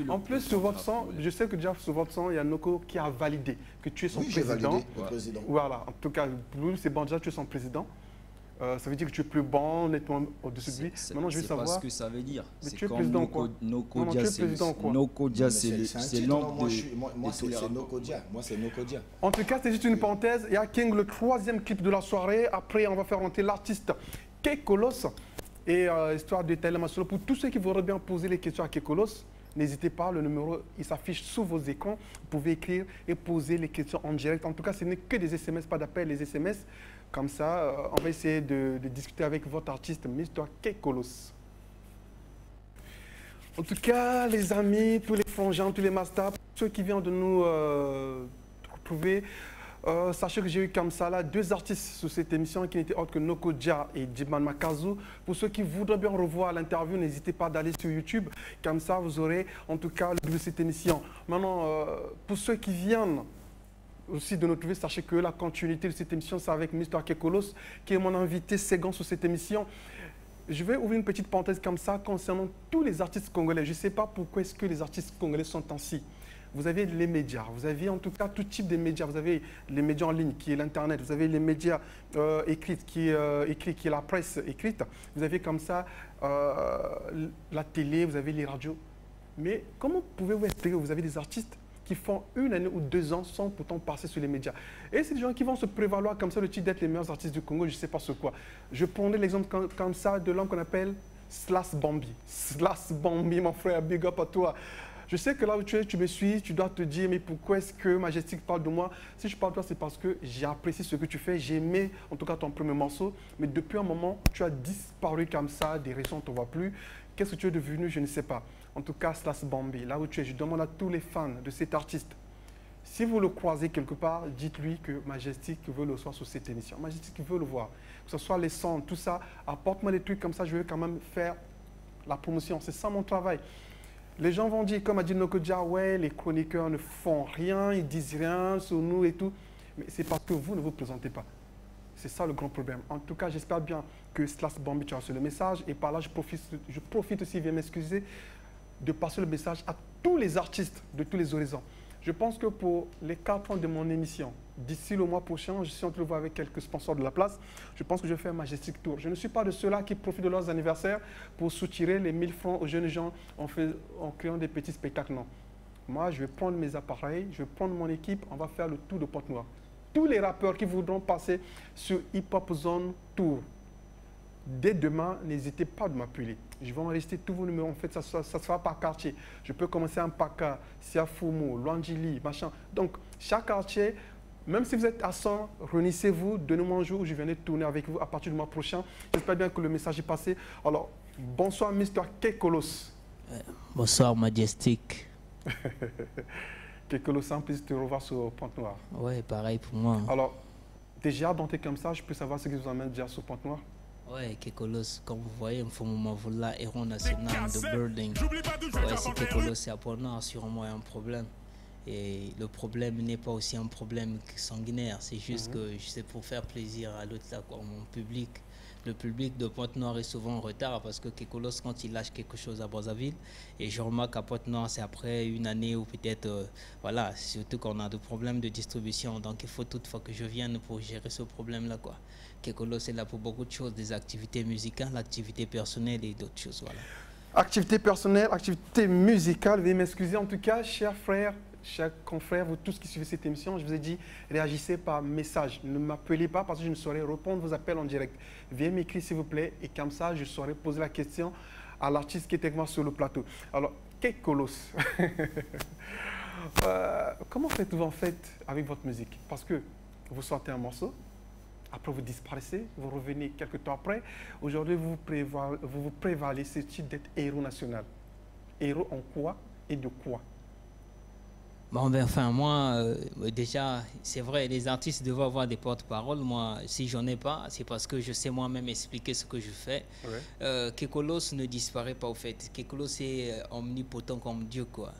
En plus, sur votre son, je sais que déjà sur votre son, il y a Noko qui a validé que tu es son président. Président. Voilà, en tout cas, pour lui, c'est bon, déjà tu es son président. Ça veut dire que tu es plus bon, nettement au-dessus de lui. Maintenant, je veux savoir. C'est pas ce que ça veut dire. Mais tu es président quoi? Noko Dia, c'est l'homme de... Moi, c'est Noko Dia. Moi, c'est Noko Dia. En tout cas, c'est juste une parenthèse. Il y a King, le 3e clip de la soirée. Après, on va faire rentrer l'artiste Kekolos. Et histoire de Taïla Masolo, pour tous ceux qui voudraient bien poser les questions à Kekolos, n'hésitez pas, le numéro, il s'affiche sous vos écrans. Vous pouvez écrire et poser les questions en direct. En tout cas, ce n'est que des SMS, pas d'appel, les SMS. Comme ça, on va essayer de discuter avec votre artiste, Mr. Kekolos. En tout cas, les amis, tous les frangins, tous les masters, ceux qui viennent de nous retrouver, sachez que j'ai eu comme ça là 2 artistes sur cette émission qui n'étaient autres que Noko Dia et Djiman Makazu. Pour ceux qui voudraient bien revoir l'interview, n'hésitez pas d'aller sur YouTube. Comme ça, vous aurez en tout cas le début de cette émission. Maintenant, pour ceux qui viennent aussi de nous trouver, sachez que la continuité de cette émission, c'est avec Mr. Kekolos, qui est mon invité séquent sur cette émission. Je vais ouvrir une petite parenthèse comme ça concernant tous les artistes congolais. Je ne sais pas pourquoi est-ce que les artistes congolais sont ainsi. Vous avez les médias, vous avez en tout cas tout type de médias. Vous avez les médias en ligne, qui est l'Internet. Vous avez les médias écrits, qui est la presse écrite. Vous avez comme ça la télé, vous avez les radios. Mais comment pouvez-vous expliquer que vous avez des artistes qui font 1 année ou 2 ans sans pourtant passer sur les médias? Et c'est des gens qui vont se prévaloir comme ça le titre d'être les meilleurs artistes du Congo, je ne sais pas sur quoi. Je prendrai l'exemple comme ça de l'homme qu'on appelle Slash Bambi. Slash Bambi, mon frère, big up à toi. Je sais que là où tu es, tu me suis, tu dois te dire, mais pourquoi est-ce que Majestic parle de moi? Si je parle de toi, c'est parce que j'ai apprécié ce que tu fais, j'ai aimé en tout cas ton premier morceau, mais depuis un moment, tu as disparu comme ça, des raisons, on ne te voit plus. Qu'est-ce que tu es devenu? Je ne sais pas. En tout cas, Slash Bambi, là où tu es, je demande à tous les fans de cet artiste, si vous le croisez quelque part, dites-lui que Majestic veut le voir sur cette émission. Majestic veut le voir. Que ce soit les sons, tout ça, apporte-moi des trucs comme ça, je veux quand même faire la promotion. C'est ça mon travail. Les gens vont dire, comme a dit Nokodja, ouais, les chroniqueurs ne font rien, ils disent rien sur nous et tout. Mais c'est parce que vous ne vous présentez pas. C'est ça le grand problème. En tout cas, j'espère bien que Slash Bambi, tu as reçu le message. Et par là, je profite aussi, viens m'excuser, de passer le message à tous les artistes de tous les horizons. Je pense que pour les 4 ans de mon émission, d'ici le mois prochain, je suis en train de voir avec quelques sponsors de la place. Je pense que je vais faire un Majestic Tour. Je ne suis pas de ceux-là qui profitent de leurs anniversaires pour soutirer les 1000 francs aux jeunes gens en créant des petits spectacles. Non. Moi, je vais prendre mes appareils, je vais prendre mon équipe, on va faire le tour de Pointe-Noire. Tous les rappeurs qui voudront passer sur Hip Hop Zone Tour, dès demain, n'hésitez pas à m'appeler. Je vais enregistrer tous vos numéros. En fait, ça sera par quartier. Je peux commencer en Paka, Siafumo, Luangili, machin. Donc, chaque quartier, même si vous êtes à 100, réunissez-vous, donnez-moi un jour où je viendrai tourner avec vous à partir du mois prochain. J'espère bien que le message est passé. Alors, bonsoir, Mr. Kekolos. Bonsoir, Majestic. Kekolos, en plus de te revoir sur Pointe-Noire. Ouais, pareil pour moi. Alors, déjà denté comme ça, je peux savoir ce qui vous amène déjà sur Pointe-Noire? Ouais, Kekolos, comme vous voyez, là, héros national de Birding. Ouais, si Kekolos est à Pointe-Noire, sûrement il y a un problème. Et le problème n'est pas aussi un problème sanguinaire, c'est juste que c'est pour faire plaisir à l'autre, là, quoi, mon public. Le public de Pointe-Noire est souvent en retard parce que Kekolos, quand il lâche quelque chose à Brazzaville, et je remarque qu'à Pointe-Noire, c'est après 1 année ou peut-être, voilà, surtout qu'on a des problèmes de distribution. Donc il faut toutefois que je vienne pour gérer ce problème-là, quoi. Kekolos est là pour beaucoup de choses, des activités musicales, activités personnelles et d'autres choses, voilà. Activité personnelle, activité musicale, veuillez m'excuser. En tout cas, chers frères, chers confrères, vous tous qui suivez cette émission, je vous ai dit, réagissez par message. Ne m'appelez pas parce que je ne saurais répondre vos appels en direct. Veuillez m'écrire s'il vous plaît et comme ça, je saurai poser la question à l'artiste qui est avec moi sur le plateau. Alors, Kekolos, comment faites-vous en fait avec votre musique? Parce que vous sortez un morceau, après vous disparaissez, vous revenez quelques temps après. Aujourd'hui, vous vous prévalez ce titre d'être héros national. Héros en quoi et de quoi? Bon, ben, enfin, moi, déjà, c'est vrai, les artistes doivent avoir des porte-paroles. Moi, si j'en ai pas, c'est parce que je sais moi-même expliquer ce que je fais. Ouais. Kekolos ne disparaît pas, au fait. Kekolos est omnipotent comme Dieu, quoi.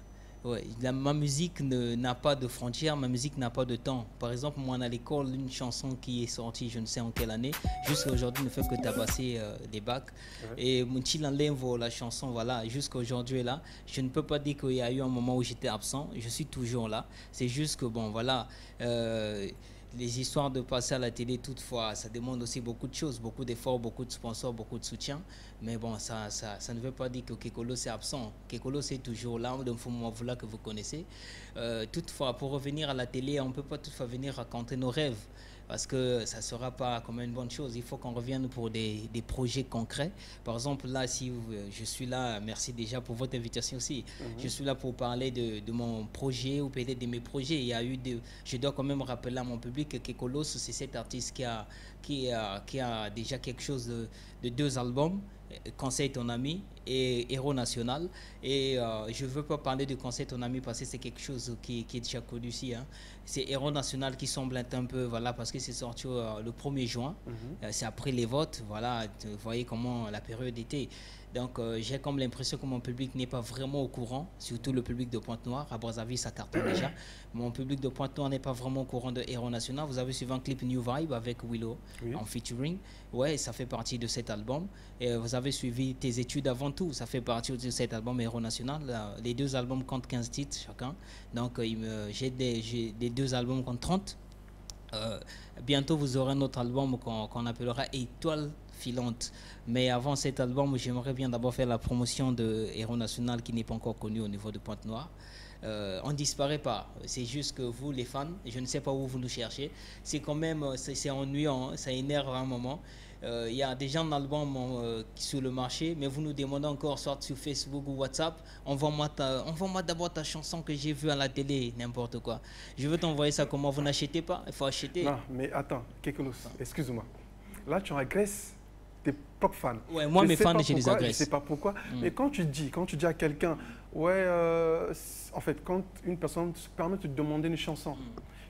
Ouais, ma musique n'a pas de frontières, ma musique n'a pas de temps. Par exemple, moi, à l'école, une chanson qui est sortie, je ne sais en quelle année, jusqu'à aujourd'hui ne fait que tabasser des bacs. Ouais. Et Mouchilanlenvo, la chanson, voilà, jusqu'à aujourd'hui là, je ne peux pas dire qu'il y a eu un moment où j'étais absent, je suis toujours là. C'est juste que, bon, voilà, les histoires de passer à la télé, toutefois, ça demande aussi beaucoup de choses, beaucoup d'efforts, beaucoup de sponsors, beaucoup de soutien. Mais bon, ça ne veut pas dire que Kekolos est absent. Kekolos est toujours là, d'un moment là que vous connaissez. Toutefois, pour revenir à la télé, on ne peut pas toutefois venir raconter nos rêves. Parce que ça ne sera pas comme une bonne chose. Il faut qu'on revienne pour des projets concrets. Par exemple, là, si je suis là, merci déjà pour votre invitation aussi. Je suis là pour parler de mon projet ou peut-être de mes projets. Il y a eu je dois quand même rappeler à mon public que Kekolos, c'est cet artiste qui a déjà quelque chose de 2 albums. Conseil ton ami et Héros national. Et je ne veux pas parler de Conseil ton ami parce que c'est quelque chose qui est déjà connu ici. Hein. C'est Héros national qui semble être un peu, voilà, parce que c'est sorti le 1er juin. C'est après les votes, voilà, vous voyez comment la période était. Donc j'ai comme l'impression que mon public n'est pas vraiment au courant, surtout le public de Pointe-Noire. À Brazzaville, ça cartonne déjà. Mon public de Pointe-Noire n'est pas vraiment au courant de Héros National. Vous avez suivi un clip New Vibe avec Willow en featuring. Ouais, ça fait partie de cet album. Et vous avez suivi Tes études avant tout. Ça fait partie de cet album Héros National. Les deux albums comptent 15 titres chacun. Donc j'ai des deux albums comptent 30. Bientôt vous aurez un autre album qu'on appellera Étoile filante. Mais avant cet album, j'aimerais bien d'abord faire la promotion de Héros National qui n'est pas encore connu au niveau de Pointe-Noire. On ne disparaît pas, c'est juste que vous les fans, je ne sais pas où vous nous cherchez, c'est quand même, c'est ennuyant, hein, ça énerve à un moment. Il y a déjà un album sur le marché, mais vous nous demandez encore, soit sur Facebook ou WhatsApp, envoie-moi d'abord ta chanson que j'ai vue à la télé, n'importe quoi. Je veux t'envoyer ça, comment vous n'achetez pas? Il faut acheter. Non, mais attends, Kekolos, excuse-moi. Là, tu agresses tes propres fans. Ouais, moi, mes fans, je les agresse. Je ne sais pas pourquoi, mais quand tu dis à quelqu'un, ouais, en fait, quand une personne se permet de te demander une chanson,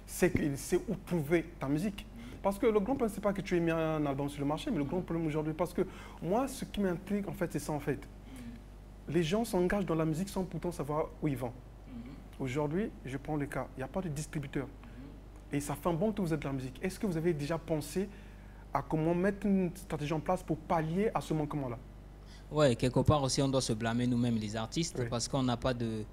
c'est qu'il sait où trouver ta musique. Parce que le grand problème, ce n'est pas que tu aies mis un album sur le marché, mais le grand problème aujourd'hui, parce que moi, ce qui m'intrigue, en fait, c'est ça, en fait. Les gens s'engagent dans la musique sans pourtant savoir où ils vont. Aujourd'hui, je prends le cas, il n'y a pas de distributeur. Et ça fait un bon que vous êtes dans la musique. Est-ce que vous avez déjà pensé à comment mettre une stratégie en place pour pallier à ce manquement-là? Ouais, quelque part aussi, on doit se blâmer nous-mêmes, les artistes, parce qu'on n'a pas de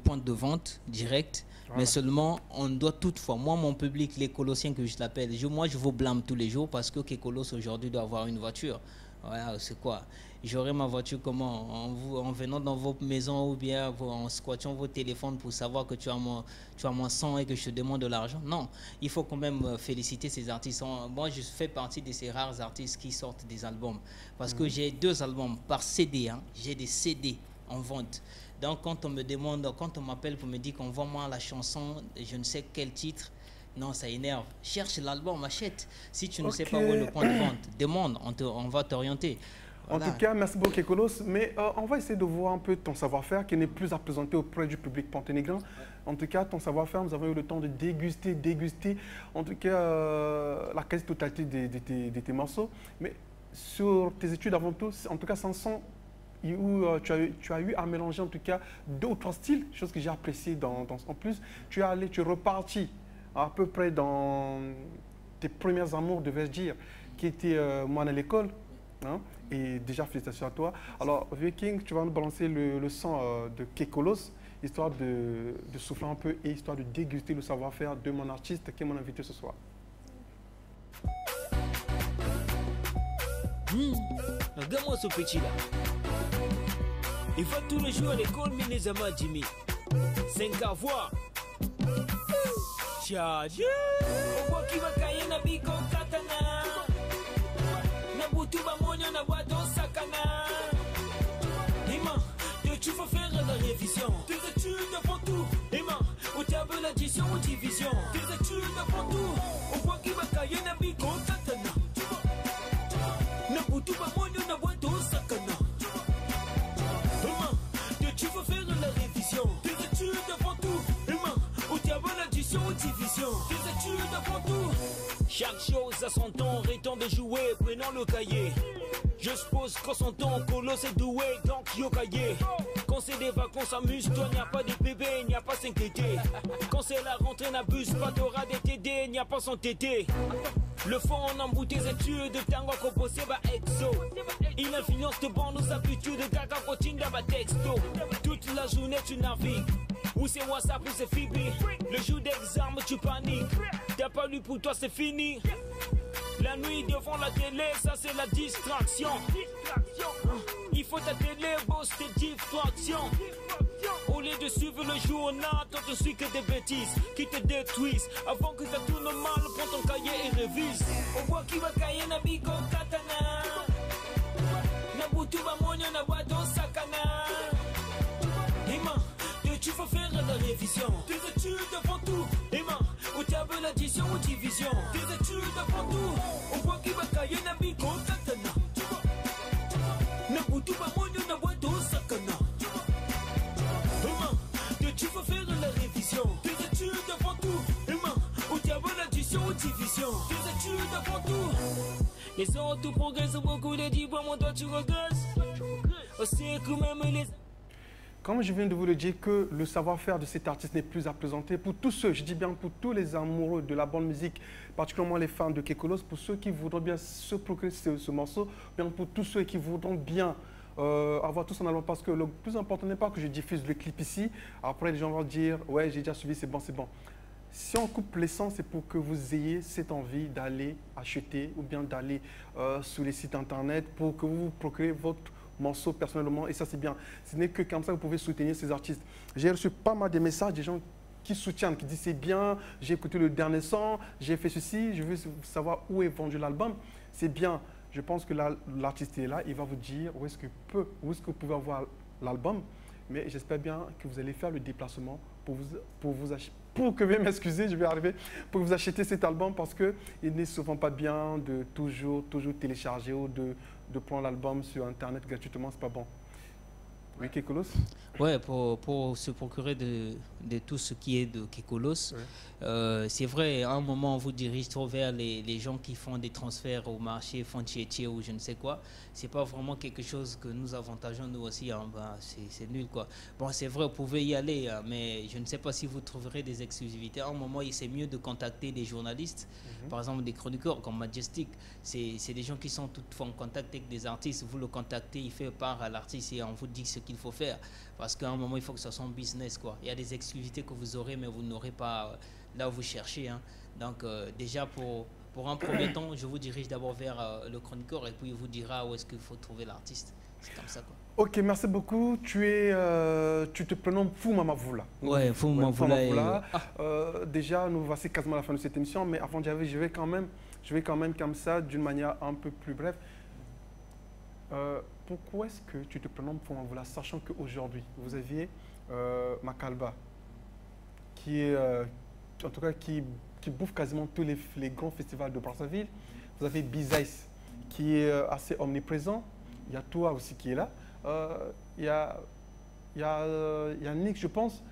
point de vente direct. Voilà. Mais seulement, on doit toutefois, moi, mon public, les Colossiens que je l'appelle, moi, je vous blâme tous les jours parce que Kekolos aujourd'hui doit avoir une voiture. Voilà, c'est quoi? J'aurai ma voiture comment? En venant dans vos maisons ou bien en squattant vos téléphones pour savoir que tu as mon sang et que je te demande de l'argent? Non, il faut quand même féliciter ces artistes. Moi, je fais partie de ces rares artistes qui sortent des albums. Parce que j'ai 2 albums par CD. Hein. J'ai des CD en vente. Donc, quand on me demande, quand on m'appelle pour me dire qu'on voit moi la chanson, je ne sais quel titre, non, ça énerve. Cherche l'album, achète. Si tu ne sais pas où est le point de vente, demande, on va t'orienter. Voilà. En tout cas, merci beaucoup, Kekolos. Mais on va essayer de voir un peu ton savoir-faire qui n'est plus à présenter auprès du public ponténégrin. En tout cas, ton savoir-faire, nous avons eu le temps de déguster. En tout cas, la quasi-totalité de tes morceaux. Mais sur tes études avant tout, en tout cas, Samson, où tu as eu à mélanger en tout cas 2 ou 3 styles, chose que j'ai appréciée en plus. Tu es reparti à peu près dans tes premiers amours, devais-je dire, qui étaient Moi à l'école. Hein, et déjà, félicitations à toi. Alors, Viking, tu vas nous balancer le son de Kekolos, histoire de souffler un peu et histoire de déguster le savoir-faire de mon artiste qui est mon invité ce soir. Regarde-moi ce petit-là. Il va tous les jours à l'école, mais les amas Jimmy. 5 à voir. Tchadjou. Pourquoi qui va cailler na biko katana? Na butu ba monyo na boito sakana. Emma, tu vas faire la révision. Tes études avant tout. Emma, au table l'addition ou division. Tes études avant tout. Pourquoi qui va cailler na biko katana? Na butu ba monyo na boito sakana. Tu veux faire la révision. Tes études avant tout. Humain, au diable l'addition ou division. Tes études avant tout. Chaque chose a son temps, arrêtons de jouer, prenons le cahier. Je suppose qu'en son temps, Colo c'est doué, donc yo cahier. Quand c'est des vacances, amuse-toi, n'y a pas de bébé, n'y a pas s'inquiéter. Quand c'est la rentrée, n'abuse pas, t'auras des TD, n'y a pas son tété. Le fond en embout tes études, tango composé bah exo. Il influence de bon nos habitudes, gaga continue d'aba texto. Toute la journée tu navigues, ou c'est WhatsApp ou c'est Phoebe. Le jour d'examen tu paniques, t'as pas lu pour toi c'est fini. La nuit devant la télé, ça c'est la distraction. Il faut ta télé, boss tes distractions. Au lieu de suivre le journal, toi tu suis que des bêtises qui te détruisent. Avant que ça tourne mal, prends ton cahier et révise. On voit qui va cahier na biko katana. Na butu ba monyo na boito sakana. Emma, tu vas faire la révision. Tes études avant tout. Emma, au table l'addition ou division. Tes études avant tout. On voit qui va cahier na biko katana. Na butu ba monyo na boito sakana. Tu veux faire la révision. Tes études avant tout. Humain, au diable l'addition ou division. Tes études avant tout. Les autres progressent beaucoup, les diplômes, toi tu regresses. C'est que même les... Comme je viens de vous le dire, que le savoir-faire de cet artiste n'est plus à présenter. Pour tous ceux, je dis bien pour tous les amoureux de la bonne musique, particulièrement les fans de Kekolos, pour ceux qui voudront bien se procurer ce morceau, bien pour tous ceux qui voudront bien avoir tout son album, parce que le plus important n'est pas que je diffuse le clip ici. Après, les gens vont dire, ouais, j'ai déjà suivi, c'est bon, c'est bon. Si on coupe les sons, c'est pour que vous ayez cette envie d'aller acheter ou bien d'aller sur les sites internet pour que vous procurez votre morceau personnellement, et ça c'est bien. Ce n'est que comme ça que vous pouvez soutenir ces artistes. J'ai reçu pas mal de messages des gens qui soutiennent, qui disent c'est bien, j'ai écouté le dernier son, j'ai fait ceci, je veux savoir où est vendu l'album. C'est bien. Je pense que l'artiste est là, il va vous dire où est-ce que vous pouvez avoir l'album, mais j'espère bien que vous allez faire le déplacement pour que vous m'excusez, je vais arriver, pour vous acheter cet album, parce qu'il n'est souvent pas bien de toujours télécharger ou de prendre l'album sur Internet gratuitement, c'est pas bon. Oui, Kekolos? Ouais, pour se procurer de tout ce qui est de Kekolos, c'est vrai, à un moment, on vous dirige trop vers les gens qui font des transferts au marché, font tchétché ou je ne sais quoi. C'est pas vraiment quelque chose que nous avantageons, nous aussi. Hein, ben, c'est nul, quoi. Bon, c'est vrai, vous pouvez y aller, mais je ne sais pas si vous trouverez des exclusivités. À un moment, c'est mieux de contacter des journalistes, par exemple des chroniqueurs comme Majestic. C'est des gens qui sont toutefois en contact avec des artistes. Vous le contactez, il fait part à l'artiste et on vous dit ce qu'il faut faire. Parce qu'à un moment, il faut que ce soit un business, quoi. Il y a des exclusivités que vous aurez, mais vous n'aurez pas là où vous cherchez. Hein. Donc, déjà, pour un premier temps, je vous dirige d'abord vers le chroniqueur et puis il vous dira où est-ce qu'il faut trouver l'artiste. C'est comme ça, quoi. Ok, merci beaucoup. Tu te prénommes Foumamavoula. Ouais, Foumamavoula. Déjà, nous voici quasiment à la fin de cette émission, mais avant d'y arriver, je vais quand même comme ça, d'une manière un peu plus brève. Pourquoi est-ce que tu te prénommes Foumamavoula, sachant qu'aujourd'hui, vous aviez Makalba, qui est, en tout cas, qui bouffe quasiment tous les grands festivals de Brazzaville. Vous avez Bizaïs, qui est assez omniprésent. Il y a toi aussi qui est là. Il y a Nick, je pense.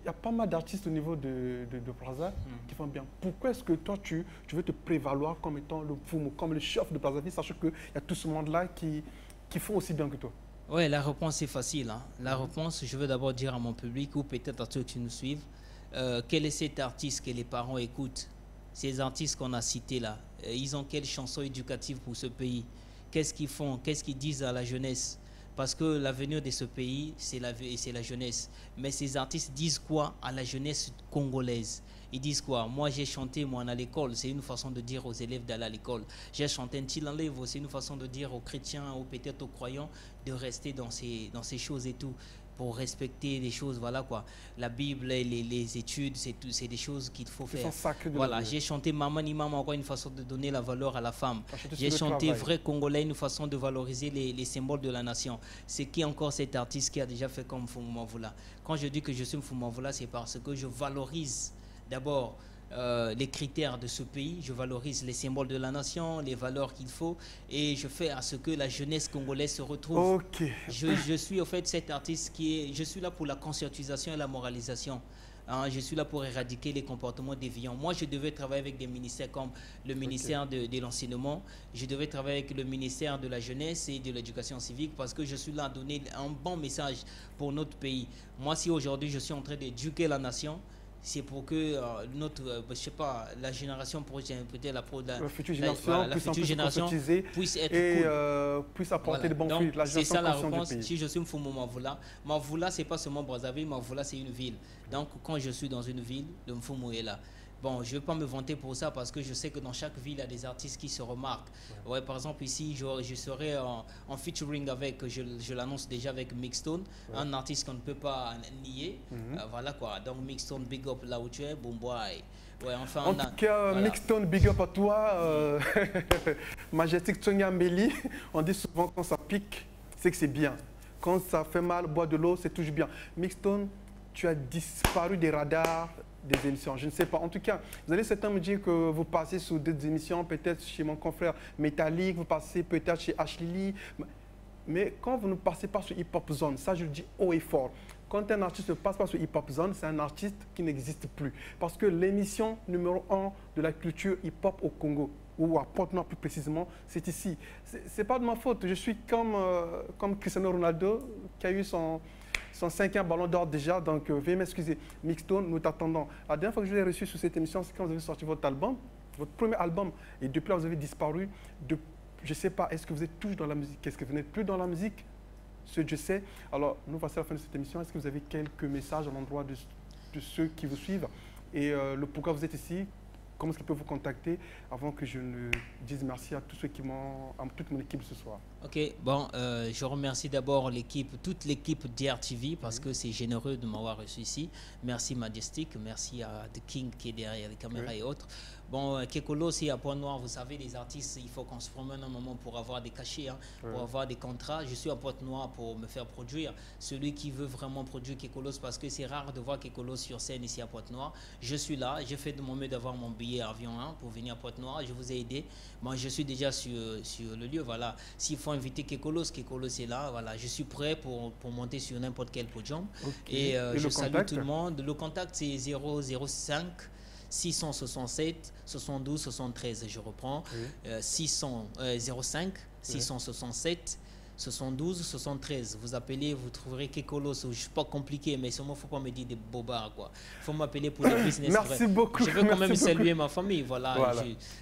Il y a pas mal d'artistes au niveau de Brazza qui font bien. Pourquoi est-ce que toi, tu veux te prévaloir comme étant le Foumou, comme le chef de Brazzaville, sachant qu'il y a tout ce monde-là qui font aussi bien que toi? Oui, la réponse est facile. Hein. La réponse, je veux d'abord dire à mon public, ou peut-être à ceux qui nous suivent, quel est cet artiste que les parents écoutent? Ces artistes qu'on a cités là, ils ont quelle chanson éducative pour ce pays? Qu'est-ce qu'ils font? Qu'est-ce qu'ils disent à la jeunesse? Parce que l'avenir de ce pays, c'est la jeunesse. Mais ces artistes disent quoi à la jeunesse congolaise? Ils disent quoi? Moi, j'ai chanté, moi, à l'école. C'est une façon de dire aux élèves d'aller à l'école. J'ai chanté un Tilanlevo. C'est une façon de dire aux chrétiens ou peut-être aux croyants de rester dans ces choses et tout, pour respecter les choses, voilà quoi. La Bible, les études, c'est des choses qu'il faut faire. Voilà, j'ai chanté Maman ni Maman, encore une façon de donner la valeur à la femme. J'ai chanté Vrai Congolais, une façon de valoriser les symboles de la nation. C'est qui encore cet artiste qui a déjà fait comme Foumamavoula? Quand je dis que je suis Foumamavoula, c'est parce que je valorise d'abord les critères de ce pays, je valorise les symboles de la nation, les valeurs qu'il faut, et je fais à ce que la jeunesse congolaise se retrouve. Okay. Je suis au fait cet artiste je suis là pour la conscientisation et la moralisation. Hein, je suis là pour éradiquer les comportements déviants. Moi, je devais travailler avec des ministères comme le ministère de l'enseignement, je devais travailler avec le ministère de la jeunesse et de l'éducation civique, parce que je suis là à donner un bon message pour notre pays. Moi, si aujourd'hui je suis en train d'éduquer la nation, c'est pour que je sais pas, la génération prochaine, peut-être la future génération puisse être cool. Puisse apporter de bons fruits. C'est ça la réponse. Si je suis Mavoula, Mavoula, c'est pas seulement Brazzaville, Mavoula, c'est une ville. Donc, quand je suis dans une ville, le Mfumu est là. Bon, je ne vais pas me vanter pour ça parce que je sais que dans chaque ville, il y a des artistes qui se remarquent. Ouais, par exemple, ici, je serai en featuring avec, je l'annonce déjà avec Mixstone, un artiste qu'on ne peut pas nier. Voilà quoi. Donc, Mixstone, big up là où tu es, boom boy. Ouais, enfin, en tout cas, voilà. Mixstone, big up à toi. Majestic Tsonia Mbeli, on dit souvent quand ça pique, c'est que c'est bien. Quand ça fait mal, boire de l'eau, c'est toujours bien. Mixstone, tu as disparu des radars des émissions, je ne sais pas. En tout cas, vous allez certainement me dire que vous passez sur d'autres émissions, peut-être chez mon confrère Métallique, vous passez peut-être chez Ashley. Mais quand vous ne passez pas sur Hip Hop Zone, ça je le dis haut et fort. Quand un artiste ne passe pas sur Hip Hop Zone, c'est un artiste qui n'existe plus. Parce que l'émission numéro 1 de la culture hip-hop au Congo, ou à Pointe-Noire plus précisément, c'est ici. Ce n'est pas de ma faute. Je suis comme Cristiano Ronaldo qui a eu son 5e ballon d'or déjà, donc veuillez m'excuser. Mixtone, nous t'attendons. La dernière fois que je l'ai reçu sur cette émission, c'est quand vous avez sorti votre album, votre premier album, et depuis là vous avez disparu. Je ne sais pas, est-ce que vous êtes toujours dans la musique? Est-ce que vous n'êtes plus dans la musique? Ce Dieu sait. Alors, nous voici à la fin de cette émission. Est-ce que vous avez quelques messages à l'endroit de ceux qui vous suivent et le pourquoi vous êtes ici? Comment est-ce qu'ils peuvent vous contacter avant que je ne dise merci à tous ceux qui à toute mon équipe ce soir? Ok, bon, je remercie d'abord toute l'équipe d'RTV parce que c'est généreux de m'avoir reçu ici. Merci Majestic, merci à The King qui est derrière les caméras et autres. Bon, Kekolo, c'est à Pointe-Noire, vous savez, les artistes, il faut qu'on se promène un moment pour avoir des cachets, hein, pour avoir des contrats. Je suis à Pointe-Noire pour me faire produire. Celui qui veut vraiment produire Kekolos, parce que c'est rare de voir Kekolos sur scène ici à Pointe-Noire. Je suis là, j'ai fait de mon mieux d'avoir mon billet avion pour venir à Pointe-Noire. Je vous ai aidé. Moi, je suis déjà sur le lieu, voilà. S'il faut inviter Kekolos, Kekolos est là, voilà. Je suis prêt pour monter sur n'importe quel podium. Et je salue tout le monde. Le contact, c'est 005 667 72 73, je reprends, 05 667 72 73. Vous appelez, vous trouverez Kekolos. Je ne suis pas compliqué, mais seulement il ne faut pas me dire des bobards, quoi. Il faut m'appeler pour des business. Merci beaucoup. Je veux quand même saluer ma famille, voilà.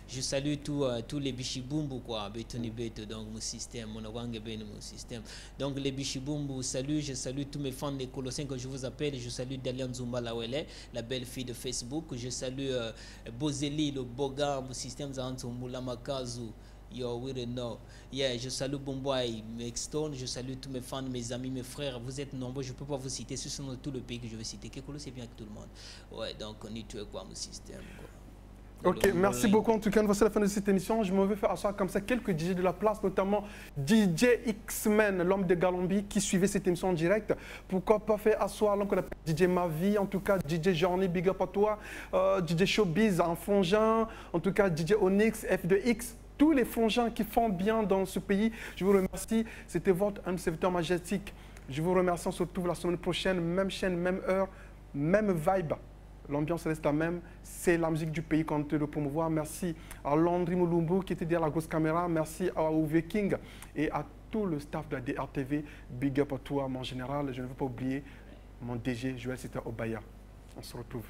Je salue tous les bichibumbu, quoi. Betoni Beto, donc mon système, mon mon système. Donc les bichibumbu, je salue tous mes fans des Colossiens que je vous appelle. Je salue Dalian Zumba Lawele, la belle fille de Facebook. Je salue Bozeli, le Boga, mon système Zanzumula Makazu. Yo, we don't know. Yeah, je salue Bomboy, Mixtone, je salue tous mes fans, mes amis, mes frères. Vous êtes nombreux, je ne peux pas vous citer. Ce sont tout le pays que je vais citer. Kekolo, c'est bien que tout le monde. Ouais, donc on y tue quoi, mon système, quoi. Ok, merci beaucoup. En tout cas, voici la fin de cette émission. Je me vais faire asseoir comme ça quelques DJ de la place, notamment DJ X-Men, l'homme de Galombie, qui suivait cette émission en direct. Pourquoi pas faire asseoir l'homme qu'on appelle DJ Mavi, en tout cas DJ Journey, Big Up à toi, DJ Showbiz, en Fongin, en tout cas DJ Onyx, F2X. Tous les frangins qui font bien dans ce pays, je vous remercie. C'était votre un serviteur majestique. Je vous remercie. On se retrouve la semaine prochaine, même chaîne, même heure, même vibe. L'ambiance reste la même. C'est la musique du pays qu'on te le promouvoir. Merci à Landry Moulumbu qui était derrière la grosse caméra. Merci à OV King et à tout le staff de la DRTV. Big up à toi, mon général. Je ne veux pas oublier mon DG, Joël Sita Obaya. On se retrouve.